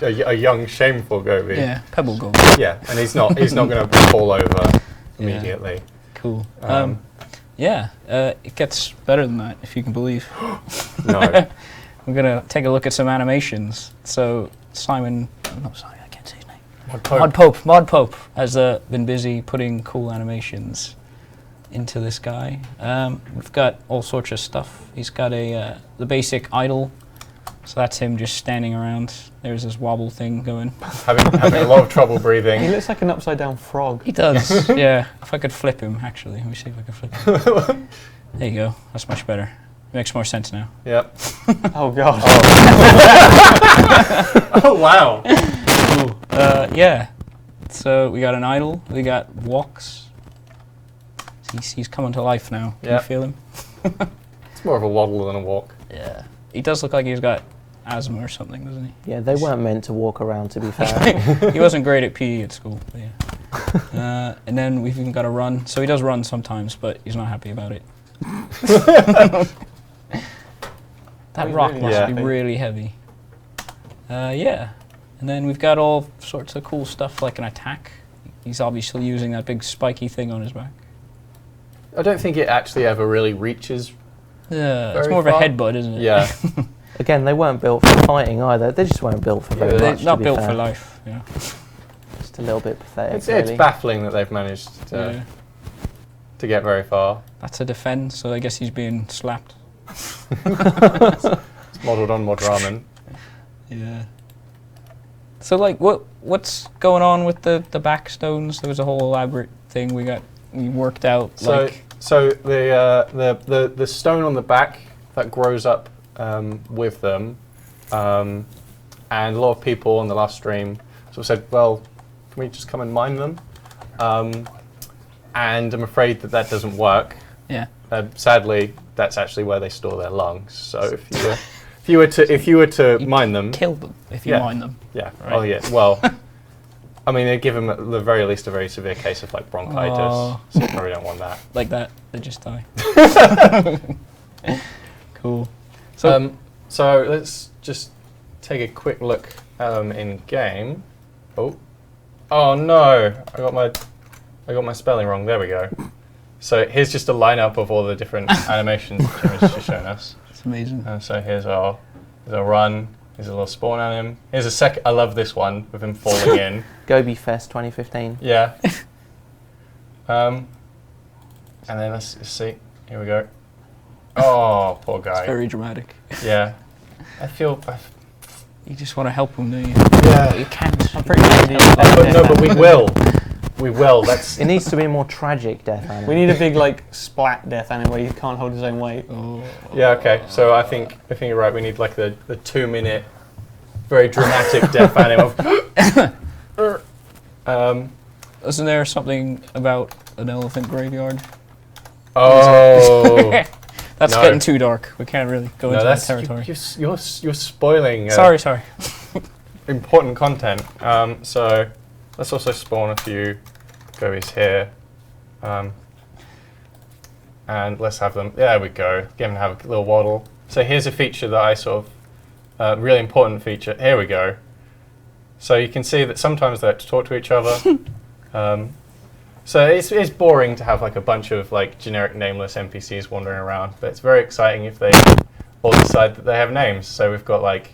a young, shameful Goebie. Yeah, pebble Goebie. Yeah, and he's not going to fall over immediately. Cool. It gets better than that, if you can believe. No. We're gonna take a look at some animations. So Simon, I can't say his name. Mod Pope has been busy putting cool animations into this guy. We've got all sorts of stuff. He's got the basic idle. So that's him just standing around. There's this wobble thing going. having a lot of trouble breathing. He looks like an upside down frog. He does, yeah. If I could flip him, actually. Let me see if I can flip him. There you go. That's much better. Makes more sense now. Yep. Oh, God. Oh, wow. Cool. Yeah. So we got an idle. We got walks. He's coming to life now. Can you feel him? It's more of a waddle than a walk. Yeah. He does look like he's got asthma or something, doesn't he? Yeah, they weren't meant to walk around, to be fair. He wasn't great at PE at school, but yeah. And then we've even got a run. So he does run sometimes, but he's not happy about it. That rock really must be really heavy. Yeah. And then we've got all sorts of cool stuff like an attack. He's obviously using that big spiky thing on his back. I don't think it actually ever really reaches. Yeah, it's more of a headbutt, isn't it? Yeah. Again, they weren't built for fighting either. They just weren't built for very much. They're not to be built fair. for life. Yeah. Just a little bit pathetic. It's really. baffling that they've managed to get very far. That's a defend, so I guess he's being slapped. It's modelled on Mod Ramen. Yeah. So like, what's going on with the backstones? There was a whole elaborate thing we worked out. So the stone on the back that grows up with them, and a lot of people on the last stream sort of said, well, can we just come and mine them? And I'm afraid that doesn't work. Yeah. Sadly, that's actually where they store their lungs. So if you were to mine them, kill them if you mine them. Yeah. Right. Oh yeah. Well, I mean, they give them at the very least a very severe case of like bronchitis, so you probably don't want that. Like that, they just die. Cool. So let's just take a quick look in game. Oh no! I got my spelling wrong. There we go. So here's just a lineup of all the different animations Jimmy's just shown us. It's amazing. So here's our run. Here's a little spawn anim. Here's a second. I love this one with him falling in. Goebie Fest 2015. Yeah. And then let's see. Here we go. Oh, poor guy. It's very dramatic. Yeah. You just want to help him, don't you? Yeah. You can't. I'm pretty sure But we will. We will. That's. It needs to be a more tragic death animal. we need a big like splat death anime where he can't hold his own weight. Yeah. Okay. So I think you're right. We need like the 2-minute, very dramatic death anime. Isn't there something about an elephant graveyard? Oh. That's No. getting too dark. We can't really go into that territory. You're spoiling. Sorry. Important content. So let's also spawn a few Gobies here. And let's have them. There we go. Get them to have a little waddle. So here's a feature that I sort of, really important feature. Here we go. So you can see that sometimes they have to talk to each other. So it's boring to have like a bunch of like generic nameless NPCs wandering around, but it's very exciting if they all decide that they have names. So we've got like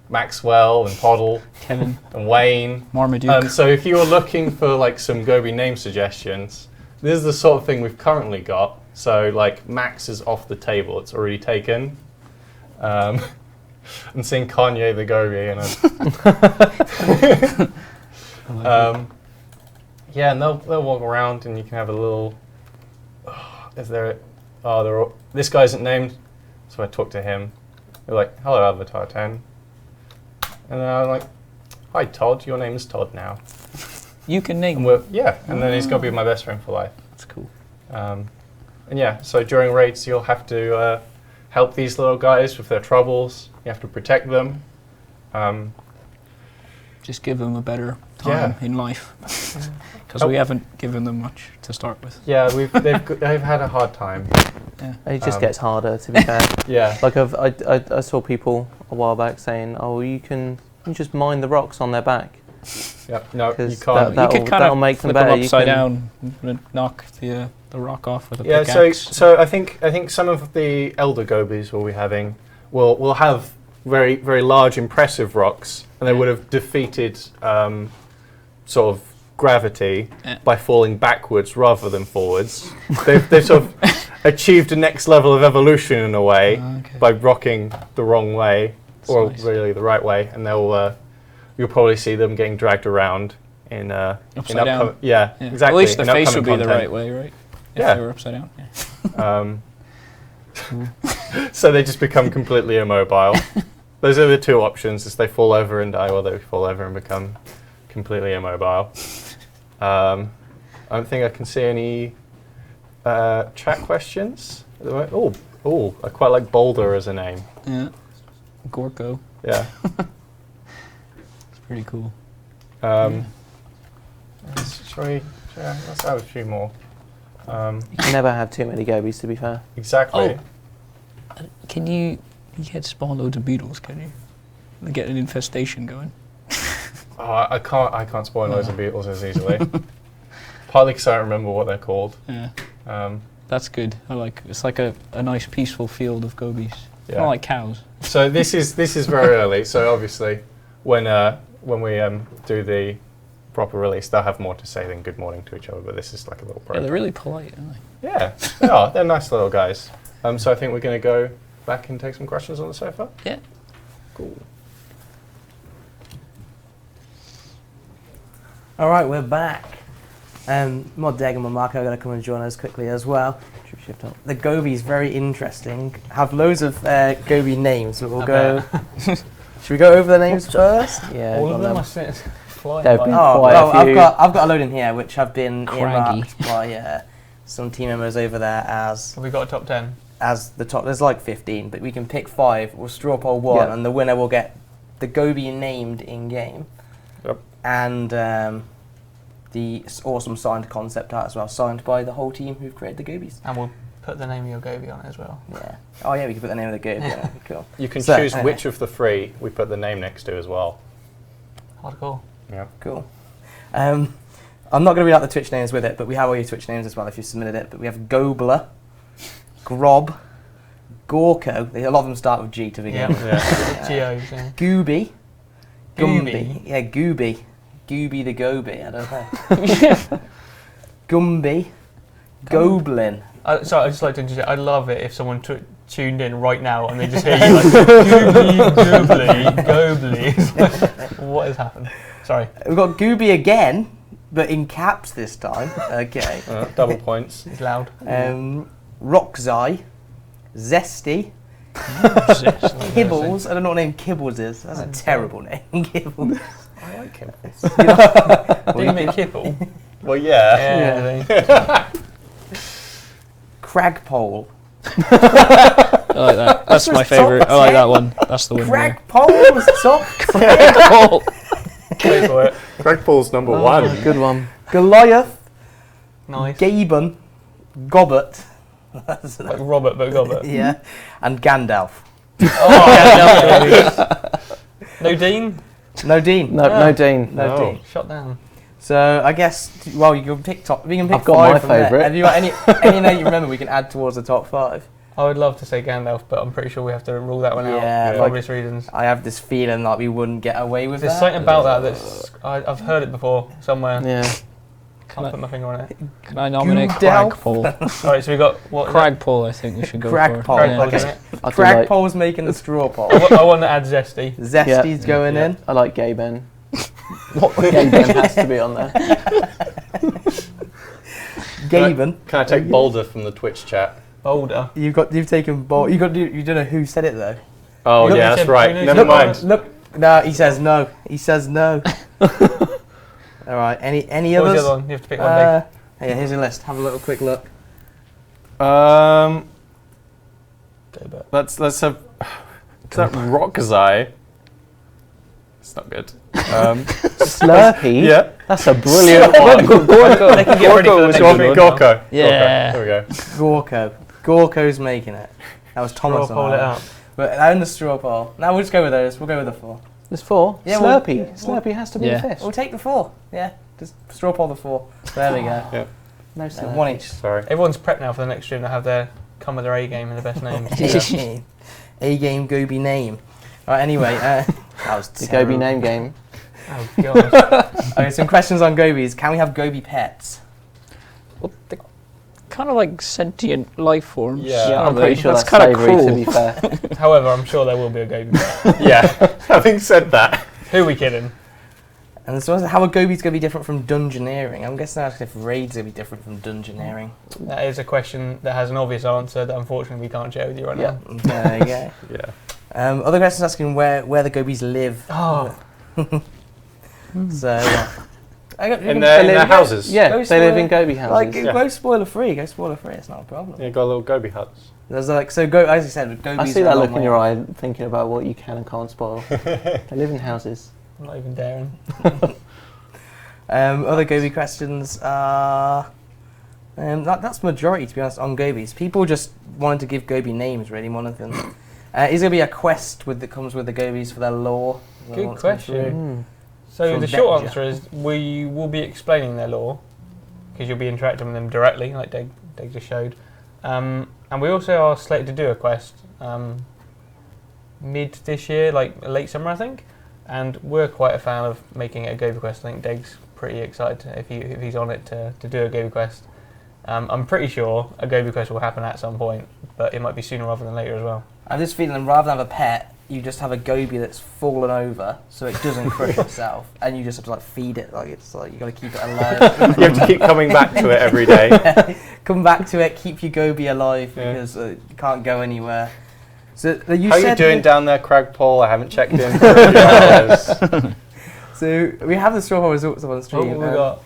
Maxwell and Poddle Kevin, and Wayne. Marmaduke. So if you were looking for like some Gobie name suggestions, this is the sort of thing we've currently got. So like Max is off the table; it's already taken. I'm seeing Kanye the Gobie and yeah, and they'll walk around, and you can have a little. Is there? Oh, this guy isn't named, so I talk to him. They're like, "Hello, Avatar 10," and then I'm like, "Hi, Todd. Your name is Todd now." You can name. And then he's gonna be my best friend for life. That's cool. And yeah, so during raids, you'll have to help these little guys with their troubles. You have to protect them. Just give them a better time in life, because we haven't given them much to start with. Yeah, they've had a hard time. Yeah. It just gets harder, to be fair. Yeah. Like I saw people a while back saying, "Oh, you can just mine the rocks on their back." Yep. No, you 'Cause can't. You could kind that'll of make them flip them better. upside down and knock the rock off with a Yeah. pickaxe. So I think some of the elder Gobies we'll be having will have very very large impressive rocks, and they would have defeated sort of gravity by falling backwards rather than forwards. They've sort of achieved the next level of evolution in a way by rocking the wrong way, or really the right way, and you'll probably see them getting dragged around in Upside down. Yeah, exactly. At least the in face would upcoming be the content. right way, right? If Yeah. they were upside down. Yeah. So they just become completely immobile. Those are the two options: is they fall over and die, or they fall over and become completely immobile. I don't think I can see any chat questions. Oh, I quite like Boulder as a name. Yeah. Gorko. Yeah. It's pretty cool. Let's have a few more. You can never have too many Gobies, to be fair. Exactly. Can you can't spawn loads of beetles, can you? And get an infestation going. Oh, I can't spoil loads of beetles as easily. Partly because I don't remember what they're called. Yeah. That's good. It's like a nice peaceful field of gobies. Yeah. Not like cows. So this is very early. So obviously, when we do the proper release, they'll have more to say than good morning to each other. But this is like a little program. Yeah, they're really polite, aren't they? Yeah, they are. They're nice little guys. So I think we're going to go back and take some questions on the sofa. Yeah. Cool. All right, we're back. Mod Deg and Marco are going to come and join us quickly as well. Shift up. The Gobi is very interesting. Have loads of Gobi names, but we'll go. Should we go over the names first? Yeah. All of them are flying There have by. been Oh, quite well, a few. I've got a load in here which have been Craggy. earmarked by some team members over there as Have we got a top 10? the top. There's like 15, but we can pick 5. We'll straw poll 1, Yeah. and the winner will get the Gobi named in game. Yep. And the awesome signed concept art as well, signed by the whole team who've created the Gobies. And we'll put the name of your Gobie on it as well. Yeah. Oh yeah, we can put the name of the Gobi on it. Cool. You can So, choose which of the 3 we put the name next to as well. Hardcore. Yeah. Cool. I'm not going to read out the Twitch names with it, but we have all your Twitch names as well if you submitted it. But we have Gobler, Grob, Gorko. A lot of them start with G to begin with. Yeah. Geos, yeah. Goobie. Goobie? Gumby. Yeah, Goobie. Goobie the Gobi. I don't know. Gumby. Goblin. Sorry, I'd just like to interject. I'd love it if someone tuned in right now and they just hear you like, Goobie, Goobly. What has happened? Sorry. We've got Goobie again, but in caps this time. Okay. Double points. It's loud. Rockzai. Zesty. Kibbles. I don't know what name Kibbles is. That's a terrible name. Kibbles. I like him. Do you make kibble? Well, yeah. Yeah. Cragpole. I like that. That's my favourite. I like that one. That's the one. Cragpole's top. Cragpole. Go for it. Greg Paul's number 1. Good one. Goliath. Nice. Gaben. Gobbert. That's Like Robert, but Gobert. yeah. And Gandalf. Oh, no Dean? No Dean. No Dean. No No. Dean. Shut down. So I guess, well, you can pick top. We can pick I've got 5 my from there. favourite. Have you got any name you remember we can add towards the top 5? I would love to say Gandalf, but I'm pretty sure we have to rule that one out Yeah, for like- obvious reasons. I have this feeling that we wouldn't get away with There's that. something about that that's I've heard it before somewhere. Yeah. Can't put my finger on it. Can I nominate Gandalf? Cragpole? All right, so we got what? Cragpole, I think we should go Cragpole. for. Cragpole, Okay. isn't it? I do Crag like, pole's making the straw poll. I want to add zesty. Zesty's going Yeah. in. I like Gay Ben. Gay Ben has to be on there. Gaben. Can I take Boulder from the Twitch chat? Boulder. You've taken Bolt. You don't know who said it though. Oh Look, yeah, he that's said- right. he Never said- mind. Look, no, he says no. He says no. All right. Any What was others? the other one? You have to pick one. Dave. Yeah, here's a list. Have a little quick look. Um, Go back. let's have. Is that Rockzai? It's not good. Slurpee? Yeah. That's a brilliant one. They can get ready for the next one. Gorko. Yeah. There we go. Gorko. Gorko's making it. That was Thomas. Straw on poll it that. out. But I'm the straw poll. Now we'll just go with those. We'll go with the 4. There's 4. Yeah, Slurpee. Slurpee has to be Yeah. the 5th. We'll take the 4. Yeah, just straw poll the 4. There we go. Yeah. No So Slurpee. 1 each. Sorry. Everyone's prepped now for the next stream to have their come with their A game and the best names. A game Gobie name. Right. Anyway, that was The terrible. Gobie name game. Oh gosh. Okay, some questions on Gobies. Can we have Gobie pets? Well, they're kind of like sentient life forms. Yeah. I'm pretty sure that's kind of savoury, cruel. to be fair. However, I'm sure there will be a Goebie. Yeah. Having said that, Who are we kidding? And so how are Gobies going to be different from dungeoneering? I'm guessing that's if raids going to be different from dungeoneering. That is a question that has an obvious answer that unfortunately we can't share with you right Yeah. now. There you go. yeah. Other questions asking where the Gobies live. Oh, So, In their houses. Yeah, Go they live in spoiler- Gobie houses. like Yeah. go spoiler free. Go spoiler free. It's not a problem. Yeah, got little Gobi huts. There's like so go as you said with Gobies. I see are that a look long in way your off. eye, thinking about what you can and can't spoil. They live in houses. I'm not even daring. Other Gobi questions are. That's majority to be honest on Gobies. People just wanted to give Gobi names really more than anything. Is there going to be a quest that comes with the Gobies for their lore? Good question. Mm. So From the short Betja. answer is we will be explaining their lore because you'll be interacting with them directly, like Deg just showed. And we also are slated to do a quest mid this year, like late summer, I think. And we're quite a fan of making it a Gobi quest. I think Deg's pretty excited if he's on it to do a Gobi quest. I'm pretty sure a Gobi quest will happen at some point, but it might be sooner rather than later as well. I have this feeling rather than have a pet, you just have a Gobi that's fallen over so it doesn't crush itself, and you just have to like feed it. Like it's like you got to keep it alive. You have to keep coming back to it every day. Come back to it, keep your Gobi alive Yeah. because you can't go anywhere. So you How are you said doing that- down there, Cragpole? I haven't checked in for a few hours. So we have the straw poll results up on the What stream. have we got?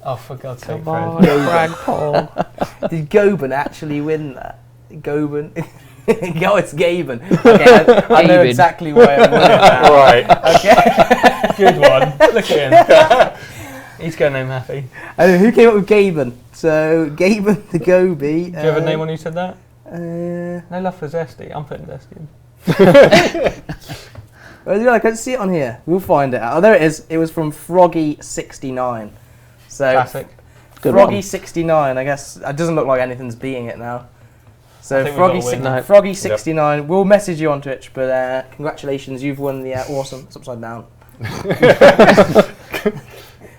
Oh, for God's sake, Come Fred. on, Cragpole. Did Goben actually win that? Goben? Go, it's Gaben. Okay, I know Gaben. exactly why I won it now. Right. Okay. Good one. Look at him. He's going home happy. I know, who came up with Gaben? So Gaben the Gobi. Do you have a name when you said that? No No love for Zesty. I'm putting Zesty in. I can't see it on here. We'll find it out. Oh, there it is. It was from Froggy69. So Classic. Good one. Froggy69. I guess it doesn't look like anything's beating it now. I So think we've got a win. No. Froggy69. We'll message you on Twitch, but congratulations, you've won the awesome. It's upside down.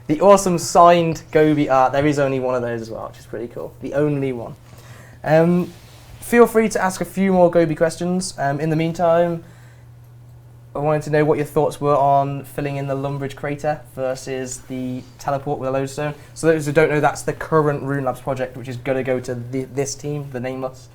The awesome signed Gobi art. There is only one of those as well, which is pretty cool. The only one. Feel free to ask a few more Gobi questions. In the meantime, I wanted to know what your thoughts were on filling in the Lumbridge crater versus the teleport with a lodestone. So those who don't know, that's the current Rune Labs project, which is going to go to this team, the Nameless.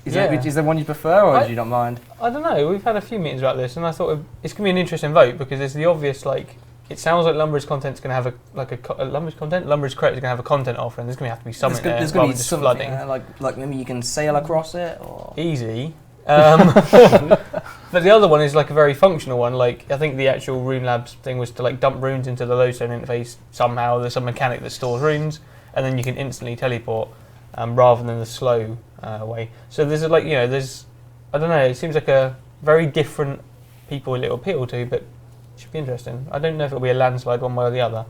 Is there one you prefer, or do you not mind? I don't know. We've had a few meetings about this, and I thought it's going to be an interesting vote because there's the obvious, like, it sounds like Lumbridge content's going to have Lumbridge crater is going to have a content offer, and there's going to have to be something there There's rather going than to be just something, flooding. like maybe you can sail across it, or... Easy. But the other one is like a very functional one. Like I think the actual Rune Labs thing was to like dump runes into the lodestone interface somehow. There's some mechanic that stores runes, and then you can instantly teleport rather than the slow way. So there's I don't know. It seems like a very different people it'll appeal to, but it should be interesting. I don't know if it'll be a landslide one way or the other.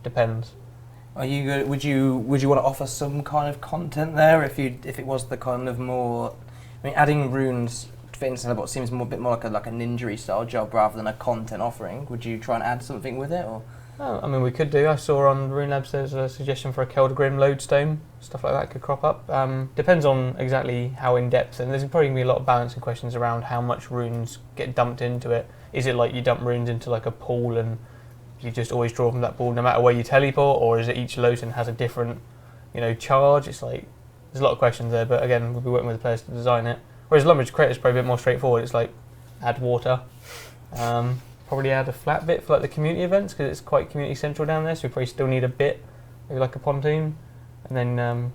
Depends. Are you good? Would you want to offer some kind of content there if it was the kind of more? I mean, adding runes to Instant seems a bit more like a ninja style job rather than a content offering. Would you try and add something with it, or? Oh, I mean, we could do. I saw on Rune Labs there's a suggestion for a Keldgrim lodestone. Stuff like that could crop up. Depends on exactly how in depth, and there's probably going to be a lot of balancing questions around how much runes get dumped into it. Is it like you dump runes into like a pool and you just always draw from that pool no matter where you teleport, or is it each lodestone has a different, charge? It's like there's a lot of questions there, but again, we'll be working with the players to design it. Whereas Lumbridge Creator is probably a bit more straightforward. It's like add water. Probably add a flat bit for like the community events because it's quite community central down there, so we probably still need a bit, maybe like a pontoon. And then,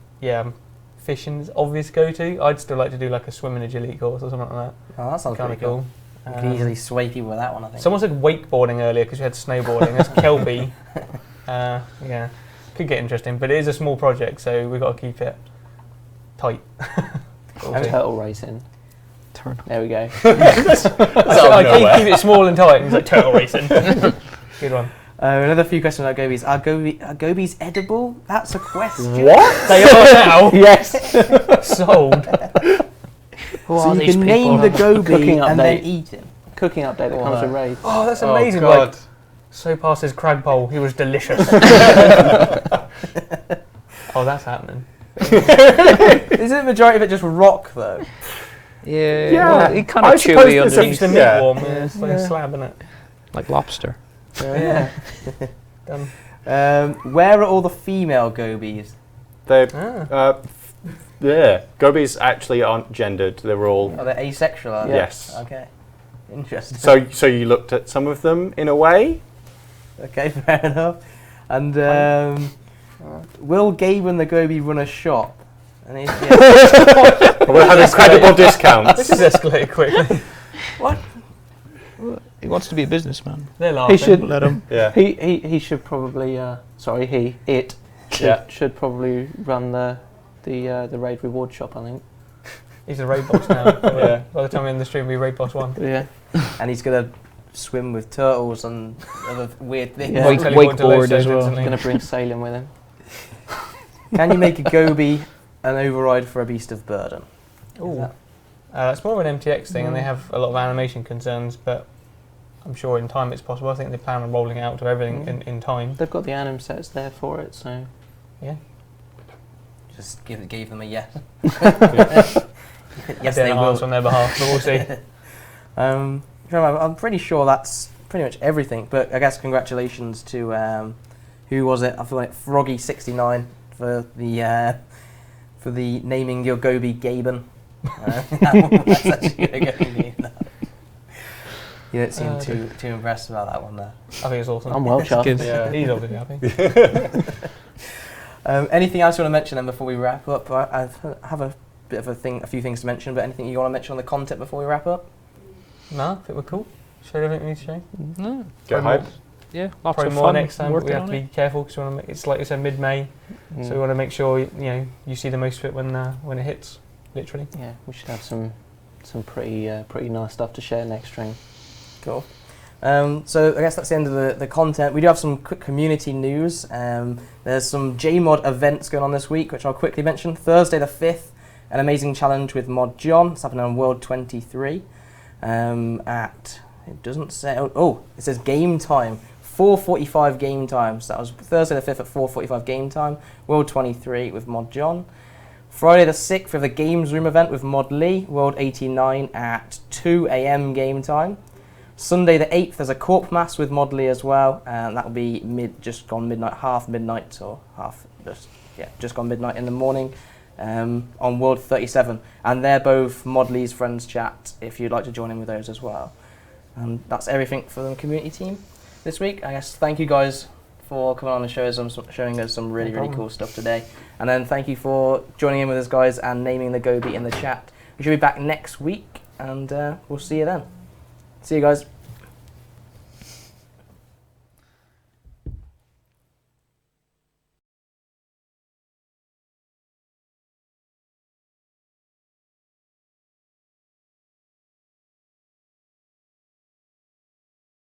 fishing's obvious go-to. I'd still like to do like a swim and agility course or something like that. Oh, that sounds Kind of pretty cool. You can easily sway people with that one, I think. Someone said wakeboarding earlier because we had snowboarding. That's Kelby. Could get interesting, but it is a small project, so we've got to keep it tight. Turtle racing. Turtle. There we go. I keep it small and tight. And he's like turtle racing. Good one. Another few questions about Gobies. Are Gobies edible? That's a question. What? They are now. Yes. Sold. So you can name the Gobie and then update. eat him. Cooking update that comes with raids. Oh, that's amazing. Oh, God. Like, so past his cragpole, he was delicious. Oh, that's happening. Isn't the majority of it just rock, though? Yeah, Yeah. well, it kind I of suppose chewy there's a- Keeps underneath, the meat Yeah. warm. Yeah, it's like a slab, isn't it? like lobster. Yeah. Done. Where are all the female Gobies? They, Ah. Gobies actually aren't gendered. They're all. Are they asexual? Are they? Yes. Okay. Interesting. So you looked at some of them in a way. Okay, fair enough. And will Gabe and the Gobie run a shop? And We'll have incredible discounts. This is escalated quickly. What? He wants to be a businessman. They're laughing. He should. Let him. Yeah. He should probably. It Yeah. should probably run the raid reward shop. I think. He's a raid boss now. Yeah. By the time we end the stream, we'll be raid boss 1. Yeah. And he's gonna swim with turtles and other weird things. Yeah. Wakeboard as well. He's going to bring sailing with him. Can you make a Gobie an override for a beast of burden? Ooh. It's more of an MTX thing, and they have a lot of animation concerns, but I'm sure in time it's possible. I think they plan on rolling it out to everything in time. They've got the anim sets there for it, so. Yeah. Just gave them a yes. Yes, Yes, they will. on their behalf, but we'll see. I'm pretty sure that's pretty much everything. But I guess congratulations to who was it? I feel like Froggy69 for the naming your Gobie Gaben. That's actually going to go in there. You don't seem too impressed about that one there. I think it's awesome. I'm well chuffed. good. Yeah. He's obviously happy. Anything else you want to mention then before we wrap up? I have a few things to mention, but anything you want to mention on the content before we wrap up? No, I think we're cool. Showed everything we need to show. No. Get hype. Yeah, lots Probably of more fun. next time, but we working have to on be it. careful because we want to make it's like you said mid-May, so we want to make sure you see the most of it when it hits, literally. Yeah, we should have some pretty nice stuff to share next stream. Cool. So I guess that's the end of the content. We do have some quick community news. There's some JMod events going on this week, which I'll quickly mention. Thursday the 5th, an amazing challenge with Mod John. It's happening on World 23 it doesn't say, it says game time. 4:45 game time. So that was Thursday the 5th at 4:45 game time. World 23 with Mod John. Friday the 6th we have the Games Room event with Mod Lee. World 89 at 2 a.m. game time. Sunday the 8th there's a Corp Mass with Mod Lee as well, and that will be just gone midnight, just gone midnight in the morning on World 37, and they're both Mod Lee's friends chat if you'd like to join in with those as well. And that's everything for the community team this week. I guess thank you guys for coming on and showing us some really cool stuff today, and then thank you for joining in with us guys and naming the Gobie in the chat. We should be back next week, and we'll see you then. See you guys.